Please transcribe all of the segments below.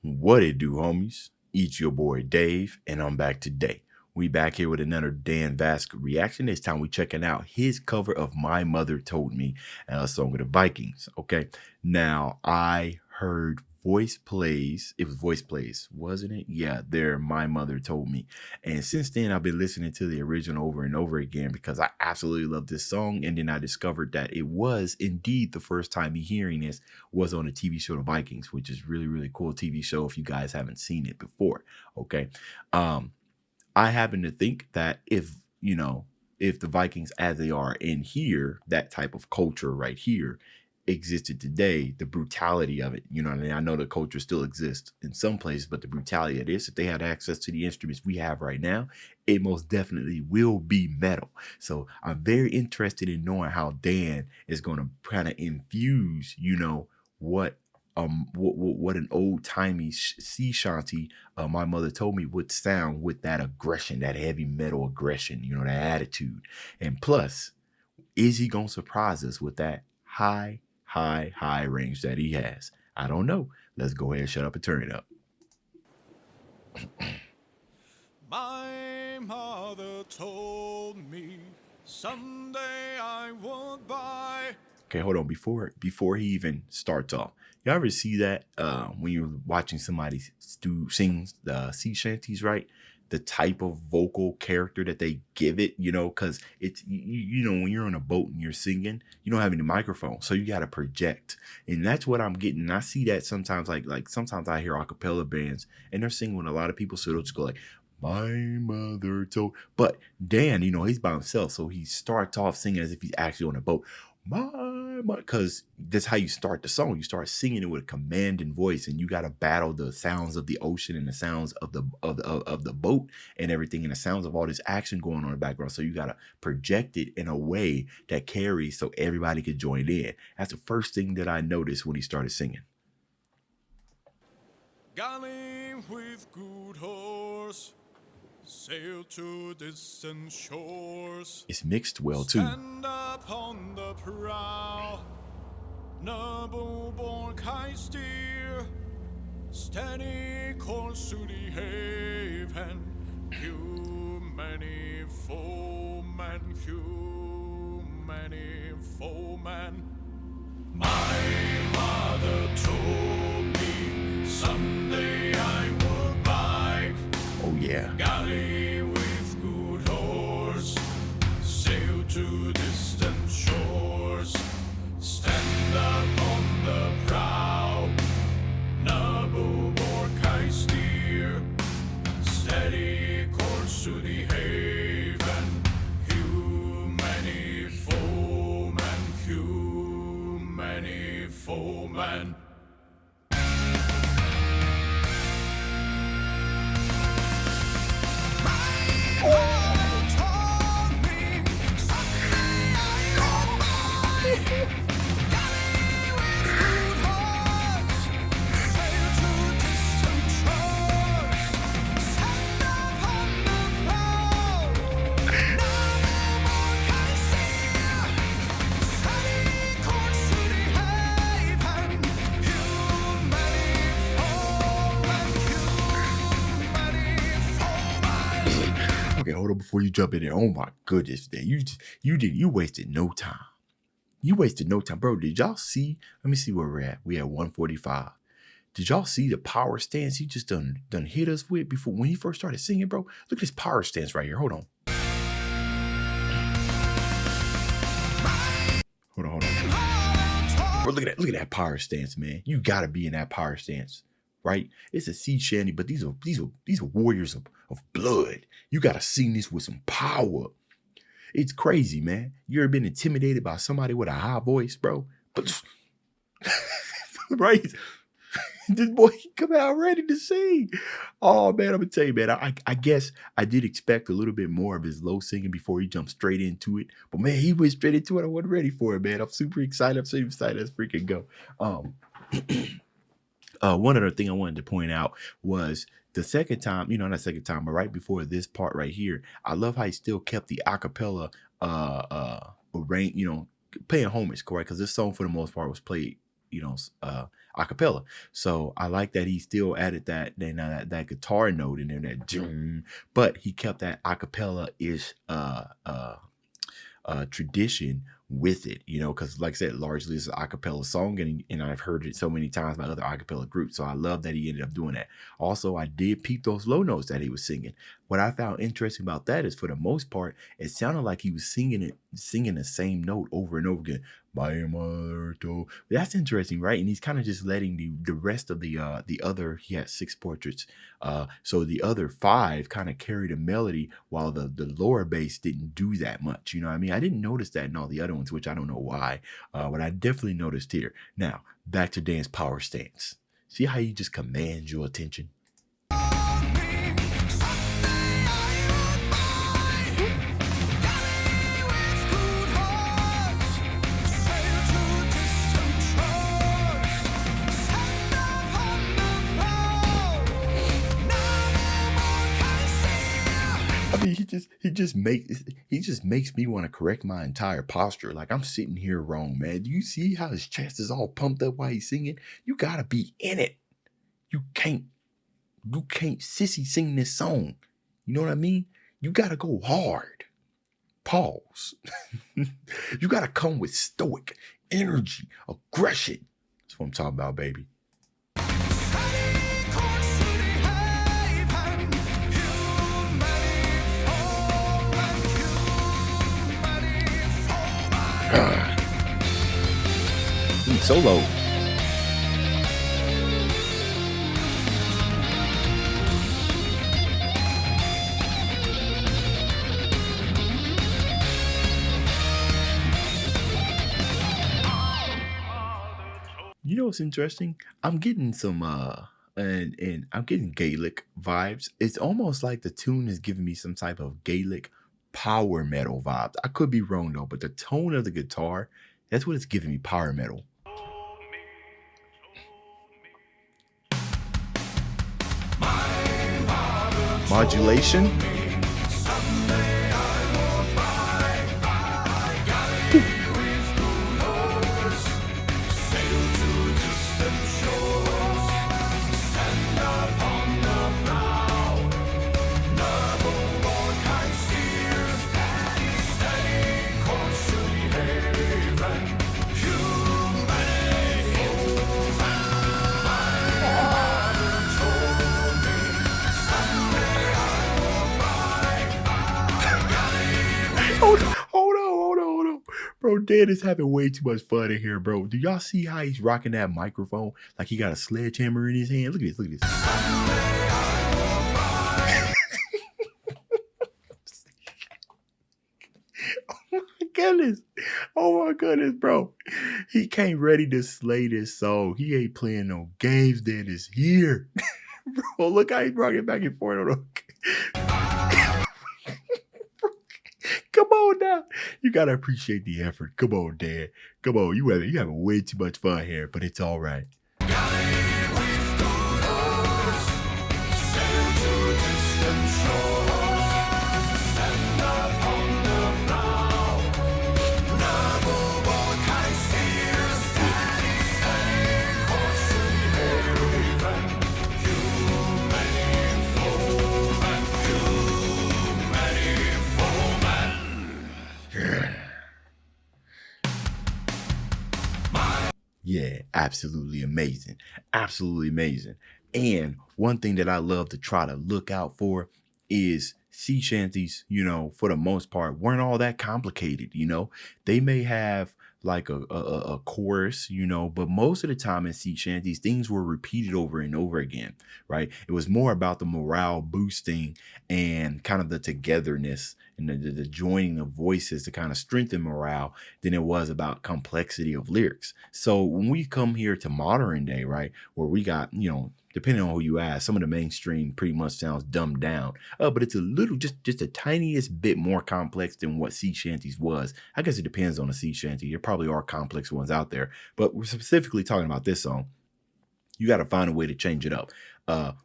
What it do, homies? It's your boy Dave, and I'm back today. We back here with another Dan Vasc reaction. This time we checking out his cover of My Mother Told Me, a song of the Vikings. Okay, now I heard voice plays. It was voice plays, wasn't it? Yeah, there. My Mother Told Me, and since then I've been listening to the original over and over again because I absolutely love this song. And then I discovered that it was indeed the first time me hearing this was on the TV show The Vikings, which is really cool TV show if you guys haven't seen it before. Okay. I happen to think that if the Vikings as they are in here, that type of culture right here existed today, the brutality of it, what I mean? I know the culture still exists in some places, but the brutality of this, if they had access to the instruments we have right now, it most definitely will be metal. So I'm very interested in knowing how Dan is going to kind of infuse, what an old-timey sea shanty, My Mother Told Me, would sound with that aggression, that heavy metal aggression, that attitude. And plus, is he gonna surprise us with that high range that he has? I don't know. Let's go ahead and shut up and turn it up. My mother told me someday I would buy. Okay, hold on. Before he even starts off, you ever see that when you're watching somebody sing the sea shanties, right? The type of vocal character that they give it, because it's, when you're on a boat and you're singing, you don't have any microphone, so you got to project. And that's what I'm getting. And I see that sometimes, like sometimes I hear a cappella bands and they're singing with a lot of people, so they'll just go like, my mother told. But Dan, he's by himself, so he starts off singing as if he's actually on a boat. Because that's how you start the song. You start singing it with a commanding voice, and you got to battle the sounds of the ocean and the sounds of the boat and everything, and the sounds of all this action going on in the background. So you got to project it in a way that carries so everybody could join in. That's the first thing that I noticed when he started singing. Galley with good horse, sail to distant shores. It's mixed well too. Stand upon the prow, noble born I steer, steady course to the haven. You many foemen, My mother told me someday I would buy. Oh yeah. Galley with good horse, sail to distant shores, stand upon the prow, noble bork I steer, steady course to the haven. Many foemen. Okay, hold on before you jump in there. Oh my goodness, man. You wasted no time. You wasted no time, bro. Did y'all see? Let me see where we're at. We at 145. Did y'all see the power stance he just done hit us with before when he first started singing, bro? Look at this power stance right here. Hold on. Hold on. Bro, look at that power stance, man. You gotta be in that power stance, right? It's a sea shanty, but these are warriors of blood. You gotta sing this with some power. It's crazy, man. You ever been intimidated by somebody with a high voice, bro? But right? This boy come out ready to sing. Oh man, I'm gonna tell you, man. I guess I did expect a little bit more of his low singing before he jumped straight into it. But man, he went straight into it. I wasn't ready for it, man. I'm super excited. Let's freaking go. One other thing I wanted to point out was the second time, not second time, but right before this part right here, I love how he still kept the acapella playing homage, correct? Because this song for the most part was played acapella. So I like that he still added that guitar note in there, that doom, but he kept that acapella ish tradition with it, because like I said, largely it's an acapella song, and I've heard it so many times by other acapella groups. So I love that he ended up doing that. Also, I did peep those low notes that he was singing. What I found interesting about that is, for the most part, it sounded like he was singing the same note over and over again. My mother told. That's interesting, right? And he's kind of just letting the rest of the other. He had 6 portraits, so the other 5 kind of carried a melody, while the lower bass didn't do that much. You know what I mean? I didn't notice that in all the other ones, which I don't know why, but I definitely noticed here. Now back to Dan's power stance. See how he just commands your attention. I mean, he just makes me want to correct my entire posture. Like, I'm sitting here wrong, man. Do you see how his chest is all pumped up while he's singing? You gotta be in it. You can't sissy sing this song. You know what I mean? You gotta go hard. Pause. You gotta come with stoic energy, aggression. That's what I'm talking about, baby. Solo. You know what's interesting? I'm getting some and I'm getting Gaelic vibes. It's almost like the tune is giving me some type of Gaelic power metal vibes. I could be wrong though, but the tone of the guitar, that's what it's giving me, power metal. Modulation. Hold on. Bro, Dan is having way too much fun in here, bro. Do y'all see how he's rocking that microphone like he got a sledgehammer in his hand? Look at this. Oh my goodness, bro. He came ready to slay this song. He ain't playing no games. Dan is here. Bro, look how he's rocking back and forth. Come on now. You gotta appreciate the effort. Come on, Dan. Come on. You having way too much fun here, but it's all right. Yeah, absolutely amazing. Absolutely amazing. And one thing that I love to try to look out for is sea shanties, for the most part, weren't all that complicated. They may have like a chorus, but most of the time in sea shanties, things were repeated over and over again, right? It was more about the morale boosting and kind of the togetherness and the joining of voices to kind of strengthen morale than it was about complexity of lyrics. So when we come here to modern day, right, where we got, depending on who you ask, some of the mainstream pretty much sounds dumbed down, but it's a little, just a tiniest bit more complex than what sea shanties was. I guess it depends on the sea shanty. There probably are complex ones out there, but we're specifically talking about this song. You got to find a way to change it up.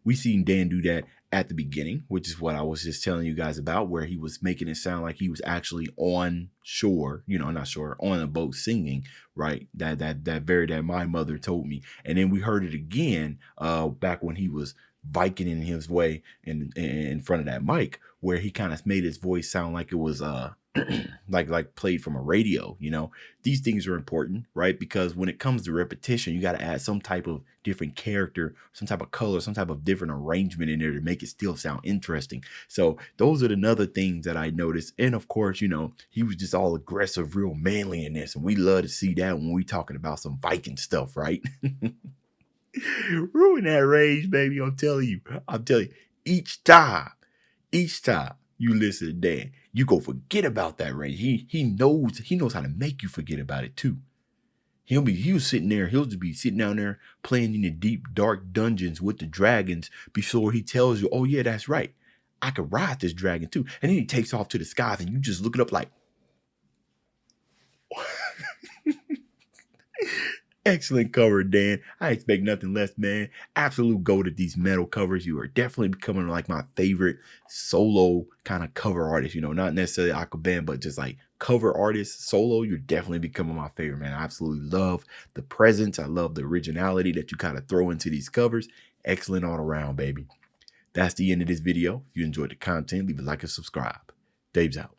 We seen Dan do that at the beginning, which is what I was just telling you guys about, where he was making it sound like he was actually on shore, not shore, on a boat singing, right? That my mother told me. And then we heard it again back when he was Vikinging his way in front of that mic, where he kind of made his voice sound like it was like played from a radio. These things are important, right? Because when it comes to repetition, you got to add some type of different character, some type of color, some type of different arrangement in there to make it still sound interesting. So those are another things that I noticed. And of course, he was just all aggressive, real manly in this, and we love to see that when we talking about some Viking stuff, right? Ruin that rage, baby. I'm telling you, each time you listen to Dan, you go forget about that rage. He knows how to make you forget about it too. He'll just be sitting down there playing in the deep, dark dungeons with the dragons before he tells you, oh yeah, that's right, I could ride this dragon too. And then he takes off to the skies and you just look it up like, excellent cover, Dan. I expect nothing less, man. Absolute goat at these metal covers. You are definitely becoming like my favorite solo kind of cover artist. Not necessarily aqua band, but just like cover artist solo. You're definitely becoming my favorite, man. I absolutely love the presence. I love the originality that you kind of throw into these covers. Excellent all around, baby. That's the end of this video. If you enjoyed the content, leave a like and subscribe. Dave's out.